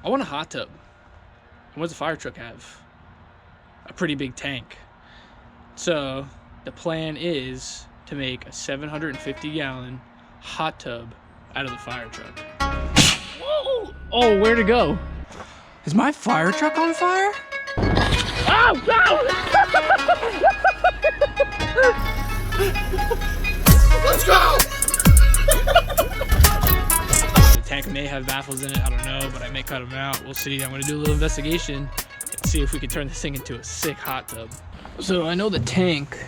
I want a hot tub. And what does a fire truck have? A pretty big tank. So the plan is to make a 750-gallon hot tub out of the fire truck. Whoa! Oh, where'd it go? Is my fire truck on fire? Oh, no! Let's go! The tank may have baffles in it, I don't know, but I may cut them out. We'll see. I'm gonna do a little investigation and see if we can turn this thing into a sick hot tub. So I know the tank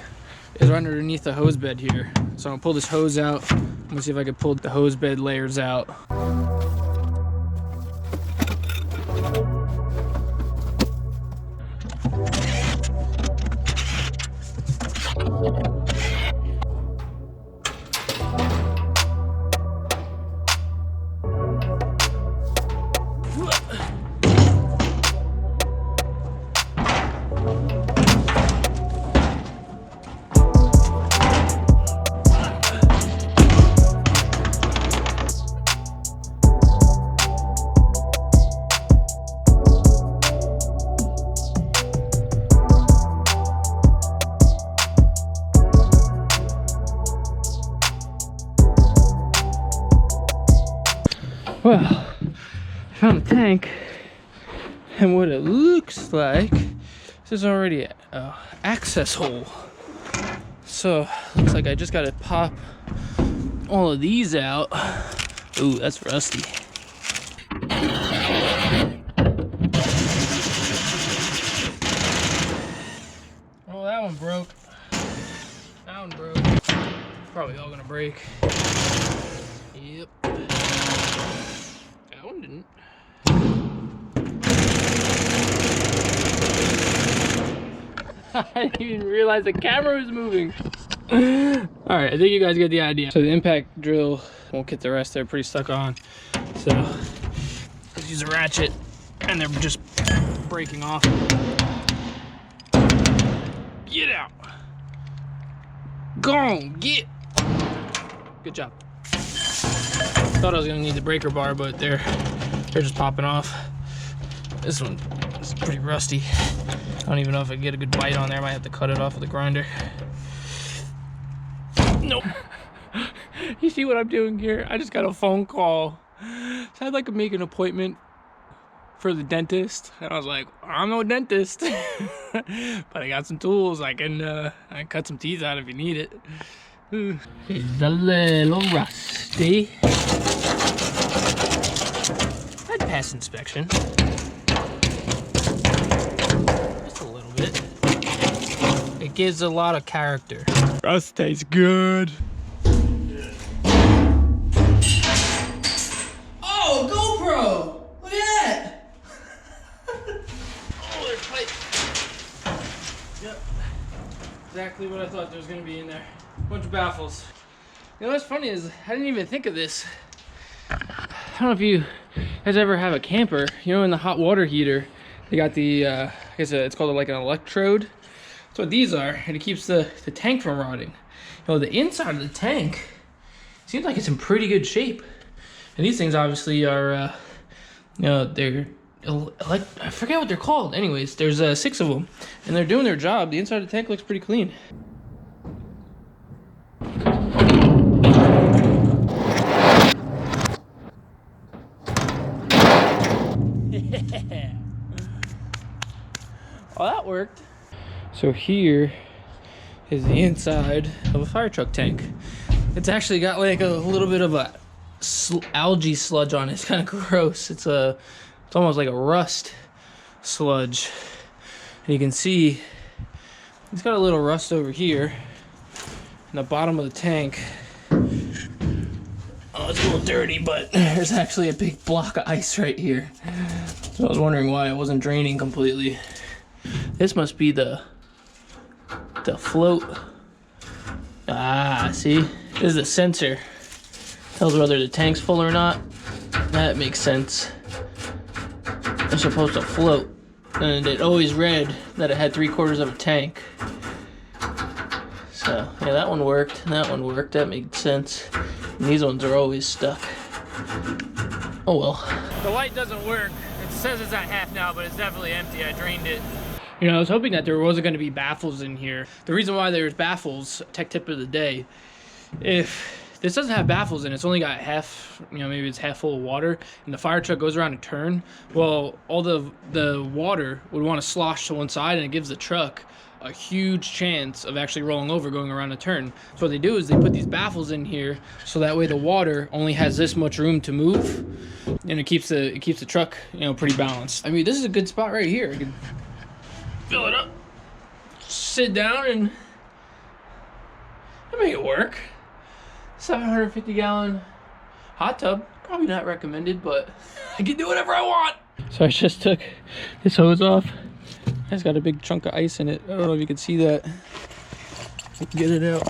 is right underneath the hose bed here. So I'm gonna pull this hose out. I'm gonna see if I can pull the hose bed layers out. Well, I found a tank, and what it looks like, this is already an access hole. So, looks like I just gotta pop all of these out. Ooh, that's rusty. Oh, that one broke. That one broke. Probably all gonna break. Yep. That one didn't. I didn't even realize the camera was moving. Alright, I think you guys get the idea. So the impact drill won't get the rest, they're pretty stuck on. So let's use a ratchet and they're just breaking off. Get out. Go on, get. Good job. Thought I was gonna need the breaker bar, but they're just popping off. This one is pretty rusty. I don't even know if I can get a good bite on there. I might have to cut it off with a grinder. Nope. You see what I'm doing here? I just got a phone call. So I'd like to make an appointment for the dentist. And I was like, I'm no dentist. But I got some tools. I can cut some teeth out if you need it. It's a little rusty. I'd pass inspection. Just a little bit. It gives a lot of character. Rust tastes good. Oh, GoPro! Look at that! Oh, there's pipe. Yep. Exactly what I thought there was gonna be in there. Bunch of baffles. You know what's funny is I didn't even think of this. I don't know if you guys ever have a camper, you know, in the hot water heater, they got the, I guess it's called like an electrode. That's what these are, and it keeps the tank from rotting. You know, the inside of the tank seems like it's in pretty good shape. And these things obviously are, you know, they're, I forget what they're called. Anyways, there's 6 of them, and they're doing their job. The inside of the tank looks pretty clean. Yeah. Well, that worked. So here is the inside of a fire truck tank. It's actually got like a little bit of a algae sludge on it. It's kind of gross. It's almost like a rust sludge. And you can see it's got a little rust over here in the bottom of the tank. Oh, it's a little dirty, but there's actually a big block of ice right here. So I was wondering why it wasn't draining completely. This must be the float. Ah, see? This is the sensor. Tells whether the tank's full or not. That makes sense. It's supposed to float. And it always read that it had 3/4 of a tank. So, yeah, that one worked. And that one worked. That made sense. And these ones are always stuck. Oh well. The light doesn't work. It says it's at half now, but it's definitely empty. I drained it. You know, I was hoping that there wasn't going to be baffles in here. The reason why there's baffles, tech tip of the day, if this doesn't have baffles and it's only got half, you know, maybe it's half full of water, and the fire truck goes around a turn, well, all the water would want to slosh to one side, and it gives the truck a huge chance of actually rolling over going around a turn. So what they do is they put these baffles in here, so that way the water only has this much room to move, and it keeps the truck, you know, pretty balanced. I mean, this is a good spot right here. I can fill it up, sit down, and I make it work. 750 gallon hot tub, probably not recommended, but I can do whatever I want. So I just took this hose off. It's got a big chunk of ice in it. I don't know if you can see that. I can get it out.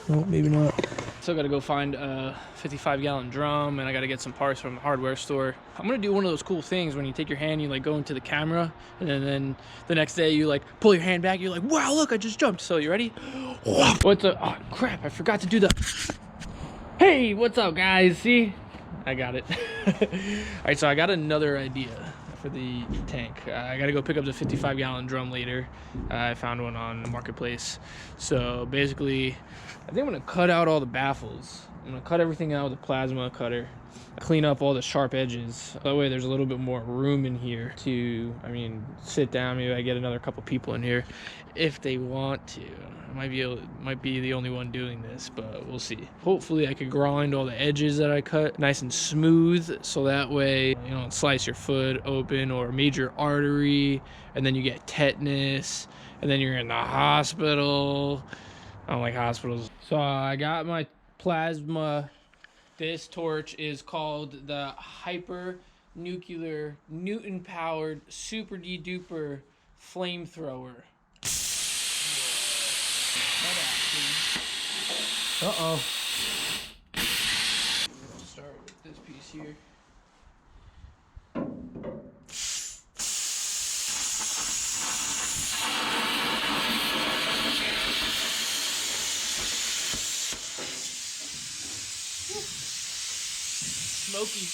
No, maybe not. Still gotta go find a 55-gallon drum, and I gotta get some parts from the hardware store. I'm gonna do one of those cool things when you take your hand, you like go into the camera, and then the next day you like pull your hand back, you're like, wow, look, I just jumped. So you ready? What's up? Oh crap, I forgot to do the, hey, what's up guys? See, I got it. All right, so I got another idea for the tank. I gotta go pick up the 55-gallon drum later. I found one on the marketplace. So basically, I think I'm gonna cut out all the baffles. I'm gonna cut everything out with a plasma cutter, clean up all the sharp edges. That way there's a little bit more room in here to, I mean, sit down. Maybe I get another couple people in here if they want to. I might be the only one doing this, but we'll see. Hopefully I could grind all the edges that I cut nice and smooth, so that way you don't slice your foot open or a major artery, and then you get tetanus, and then you're in the hospital. I don't like hospitals. So I got my plasma. This torch is called the Hyper Nuclear Newton Powered Super D-Duper Flamethrower. Uh-oh. I'll start with this piece here. Smoky.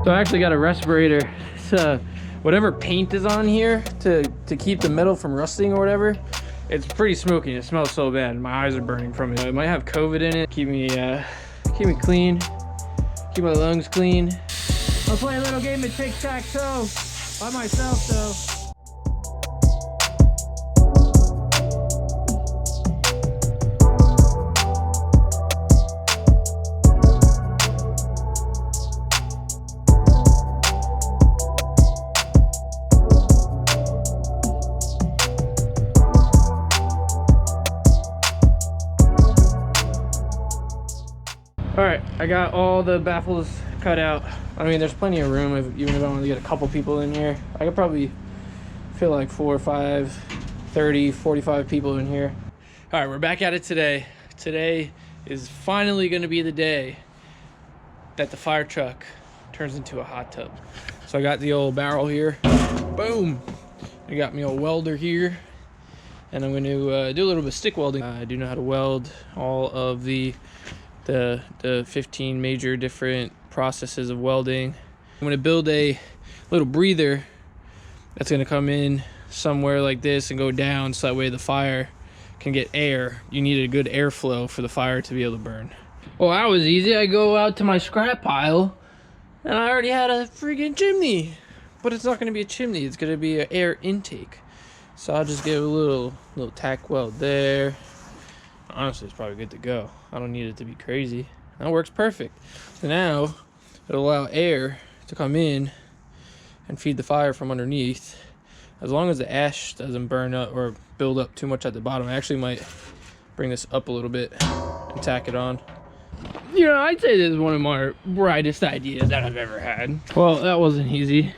So I actually got a respirator. It's whatever paint is on here to keep the metal from rusting or whatever. It's pretty smoky. It smells so bad. My eyes are burning from it. It might have COVID in it. Keep me clean. Keep my lungs clean. I'll play a little game of tic-tac-toe by myself though. All right, I got all the baffles cut out. I mean, there's plenty of room even if I want to get a couple people in here. I could probably fit like 4 or 5, 30, 45 people in here. All right, we're back at it today. Today is finally gonna be the day that the fire truck turns into a hot tub. So I got the old barrel here, boom. I got me a welder here, and I'm gonna do a little bit of stick welding. I do know how to weld all of the 15 major different processes of welding. I'm going to build a little breather that's going to come in somewhere like this and go down, so that way the fire can get air. You need a good airflow for the fire to be able to burn. Well, that was easy. I go out to my scrap pile and I already had a freaking chimney, but it's not going to be a chimney. It's going to be an air intake. So I'll just give a little tack weld there. Honestly, it's probably good to go. I don't need it to be crazy. That works perfect. So now it'll allow air to come in and feed the fire from underneath. As long as the ash doesn't burn up or build up too much at the bottom. I actually might bring this up a little bit and tack it on. You know, I'd say this is one of my brightest ideas that I've ever had. Well, that wasn't easy.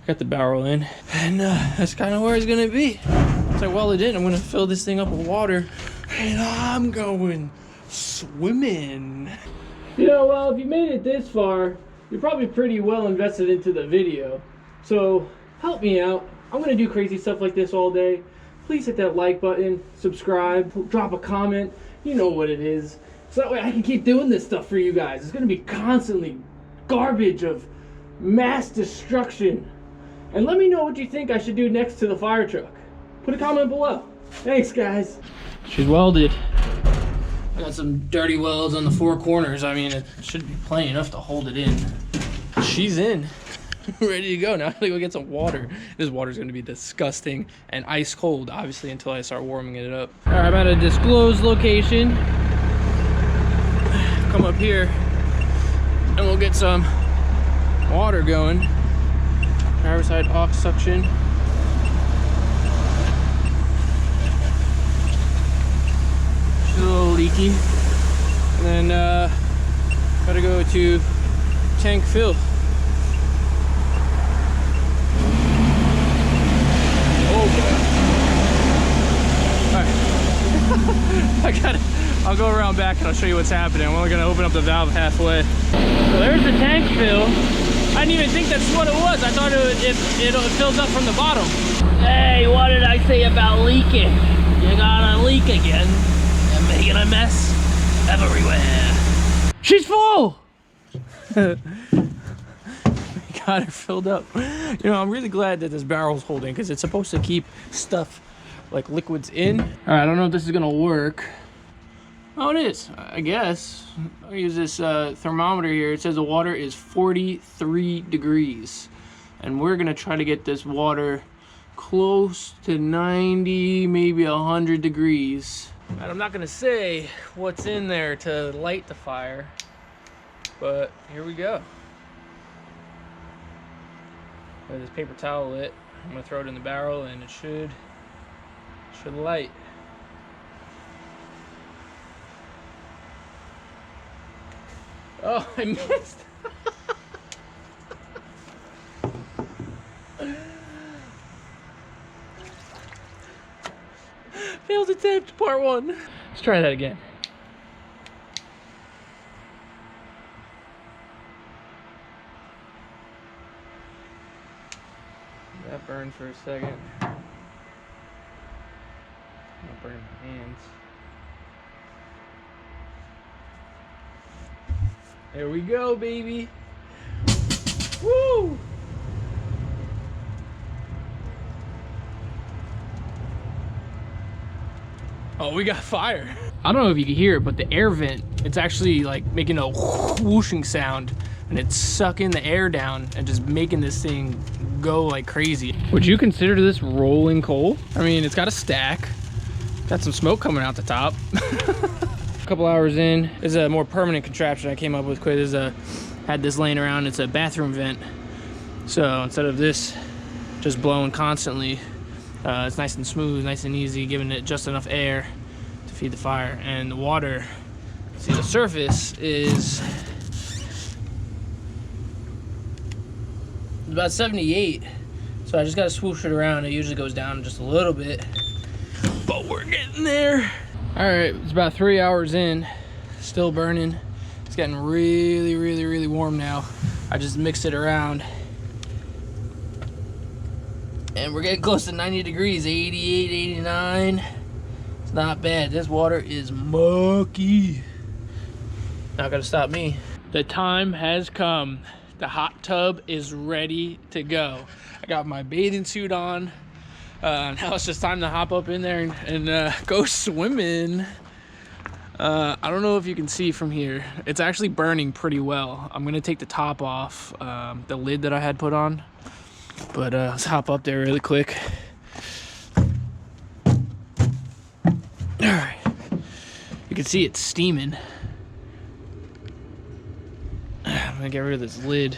Got the barrel in, and that's kind of where it's gonna be. It's like, well, it didn't. I'm gonna fill this thing up with water, and I'm going swimming. You know, well, if you made it this far, you're probably pretty well invested into the video. So help me out. I'm gonna do crazy stuff like this all day. Please hit that like button, subscribe, drop a comment. You know what it is. So that way I can keep doing this stuff for you guys. It's gonna be constantly garbage of mass destruction. And let me know what you think I should do next to the fire truck. Put a comment below. Thanks, guys. She's welded. I got some dirty welds on the 4 corners. I mean, it should be plenty enough to hold it in. She's in. Ready to go. Now I gotta go get some water. This water's gonna be disgusting and ice cold, obviously, until I start warming it up. All right, I'm at a disclosed location. Come up here and we'll get some water going. Driver's side aux suction. She's a little leaky. And then gotta go to tank fill. I'll go around back and I'll show you what's happening. I'm only gonna open up the valve halfway. Well, there's the tank fill. I didn't even think that's what it was. I thought it fills up from the bottom. Hey, what did I say about leaking? You got a leak again. And making a mess everywhere. She's full! Got her filled up. You know, I'm really glad that this barrel's holding because it's supposed to keep stuff like liquids in. All right, I don't know if this is gonna work. Oh, it is, I guess. I'll use this thermometer here. It says the water is 43 degrees. And we're gonna try to get this water close to 90, maybe 100 degrees. And I'm not gonna say what's in there to light the fire, but here we go. Got this paper towel lit. I'm gonna throw it in the barrel and it should light. Oh, I missed. Failed attempt, part 1. Let's try that again. That burned for a second. I'm gonna burn my hands. There we go, baby. Woo! Oh, we got fire. I don't know if you can hear it, but the air vent, it's actually like making a whooshing sound, and it's sucking the air down and just making this thing go like crazy. Would you consider this rolling coal? I mean, it's got a stack. Got some smoke coming out the top. A couple hours in, this is a more permanent contraption I came up with quick. Had this laying around. It's a bathroom vent. So instead of this just blowing constantly, it's nice and smooth, nice and easy, giving it just enough air to feed the fire. And the water, see, the surface is about 78. So I just gotta swoosh it around. It usually goes down just a little bit, but we're getting there. All right, it's about 3 hours in, still burning. It's getting really, really, really warm now. I just mixed it around. And we're getting close to 90 degrees, 88, 89. It's not bad. This water is mucky. Not gonna stop me. The time has come. The hot tub is ready to go. I got my bathing suit on. Now it's just time to hop up in there and go swimming. I don't know if you can see from here. It's actually burning pretty well. I'm gonna take the top off, the lid that I had put on. But let's hop up there really quick. All right. You can see it's steaming. I'm gonna get rid of this lid.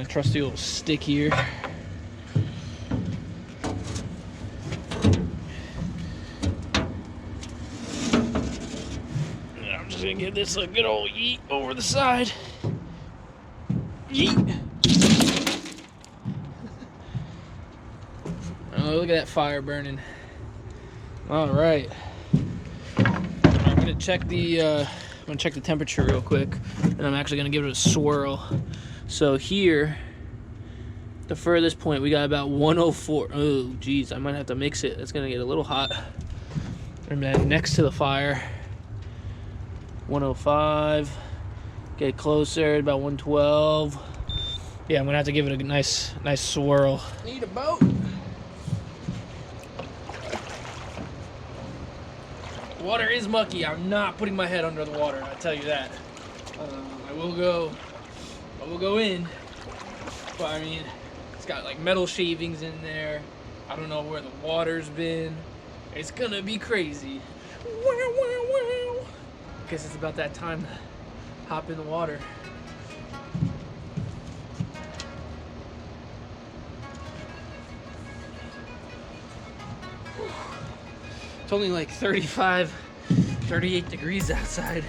my trusty old stick here. And I'm just gonna give this a good old yeet over the side. Yeet! Oh, look at that fire burning. All right. I'm gonna check the temperature real quick, and I'm actually gonna give it a swirl. So here, the furthest point, we got about 104. Oh, geez, I might have to mix it. It's gonna get a little hot. And then next to the fire, 105. Get closer, about 112. Yeah, I'm gonna have to give it a nice swirl. Need a boat. Water is mucky. I'm not putting my head under the water, I tell you that. I will go in, but I mean, it's got like metal shavings in there. I don't know where the water's been. It's gonna be crazy. Wow, wow, wow. Guess it's about that time to hop in the water. It's only like 35, 38 degrees outside.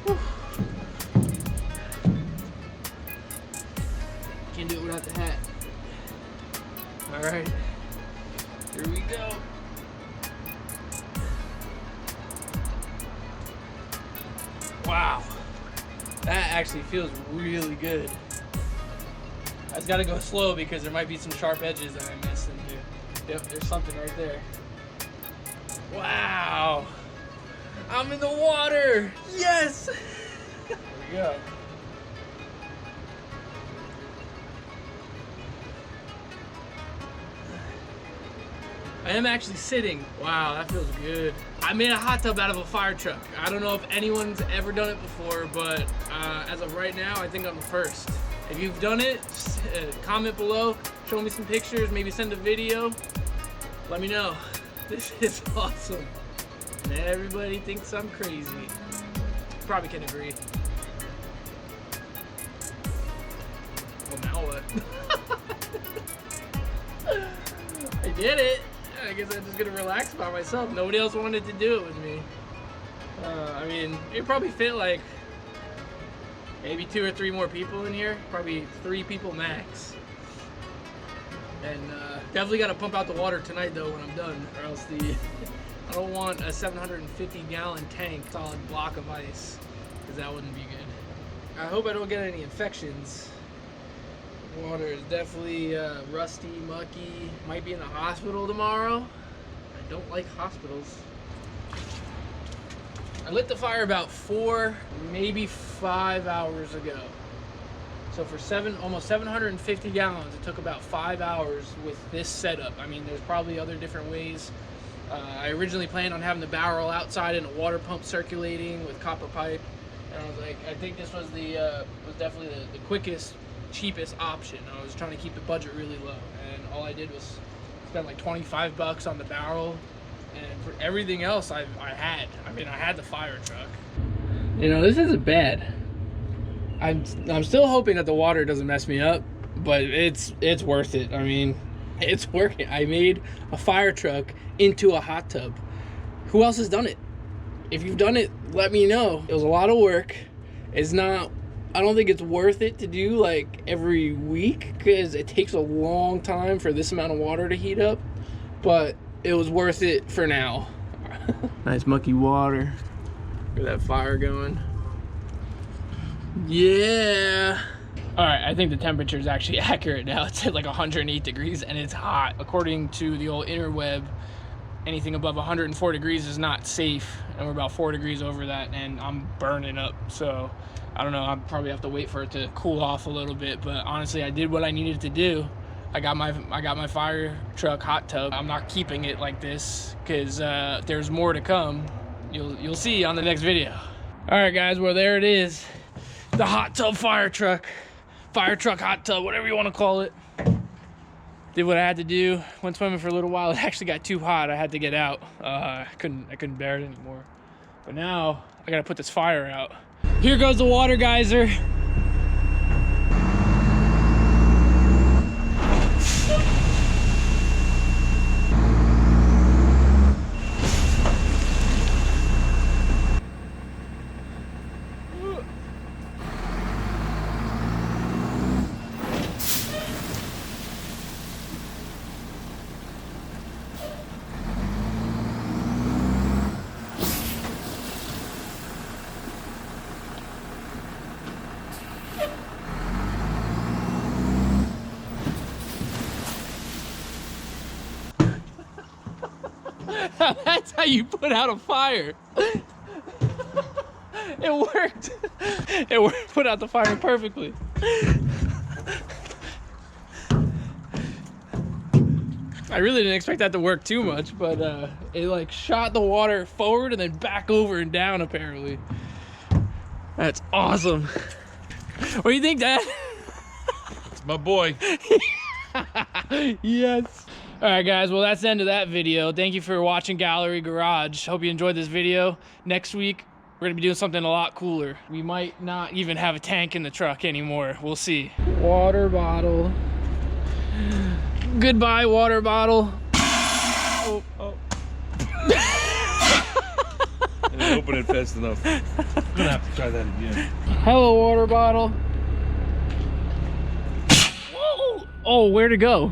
Whew. Can't do it without the hat. All right, here we go. Wow, that actually feels really good. I just gotta go slow because there might be some sharp edges that I missed in here. Yep, there's something right there. Wow! I'm in the water! Yes! There we go. I am actually sitting. Wow, that feels good. I made a hot tub out of a fire truck. I don't know if anyone's ever done it before, but as of right now, I think I'm the first. If you've done it, comment below, show me some pictures, maybe send a video. Let me know. This is awesome. And everybody thinks I'm crazy. Probably can agree. Well, now what? I did it. I guess I'm just gonna relax by myself. Nobody else wanted to do it with me. I mean, it probably fit like maybe 2 or 3 more people in here. Probably 3 people max. And definitely got to pump out the water tonight though when I'm done, or else I don't want a 750-gallon tank solid block of ice, because that wouldn't be good. I hope I don't get any infections. Water is definitely rusty, mucky. Might be in the hospital tomorrow. I don't like hospitals. I lit the fire about 4, maybe 5 hours ago. So for almost 750 gallons, it took about 5 hours with this setup. I mean, there's probably other different ways. I originally planned on having the barrel outside and a water pump circulating with copper pipe. And I was like, I think this was definitely the quickest, cheapest option. I was trying to keep the budget really low. And all I did was spend like 25 bucks on the barrel. And for everything else I had the fire truck. You know, this isn't bad. I'm still hoping that the water doesn't mess me up, but it's worth it. I mean, it's working. I made a fire truck into a hot tub. Who else has done it? If you've done it, let me know. It was a lot of work. I don't think it's worth it to do like every week, because it takes a long time for this amount of water to heat up, but it was worth it for now. Nice mucky water. Look at that fire going. Yeah. All right, I think the temperature is actually accurate now. It's at like 108 degrees and it's hot. According to the old interweb, anything above 104 degrees is not safe, and we're about 4 degrees over that, and I'm burning up. So I don't know, I'll probably have to wait for it to cool off a little bit, but honestly, I did what I needed to do. I got my fire truck hot tub. I'm not keeping it like this because there's more to come. You'll see on the next video. All right, guys, well, there it is. The hot tub fire truck hot tub, whatever you want to call it. Did what I had to do. Went swimming for a little while. It actually got too hot. I had to get out. I couldn't bear it anymore. But now I gotta put this fire out. Here goes the water geyser. That's how you put out a fire. It worked. It worked. Put out the fire perfectly. I really didn't expect that to work too much, but it like shot the water forward and then back over and down apparently. That's awesome. What do you think, Dad? It's my boy. Yes. All right, guys. Well, that's the end of that video. Thank you for watching Gallery Garage. Hope you enjoyed this video. Next week, we're gonna be doing something a lot cooler. We might not even have a tank in the truck anymore. We'll see. Water bottle. Goodbye, water bottle. Oh, oh. I didn't open it fast enough. I'm gonna have to try that again. Hello, water bottle. Whoa! Oh, where'd it go?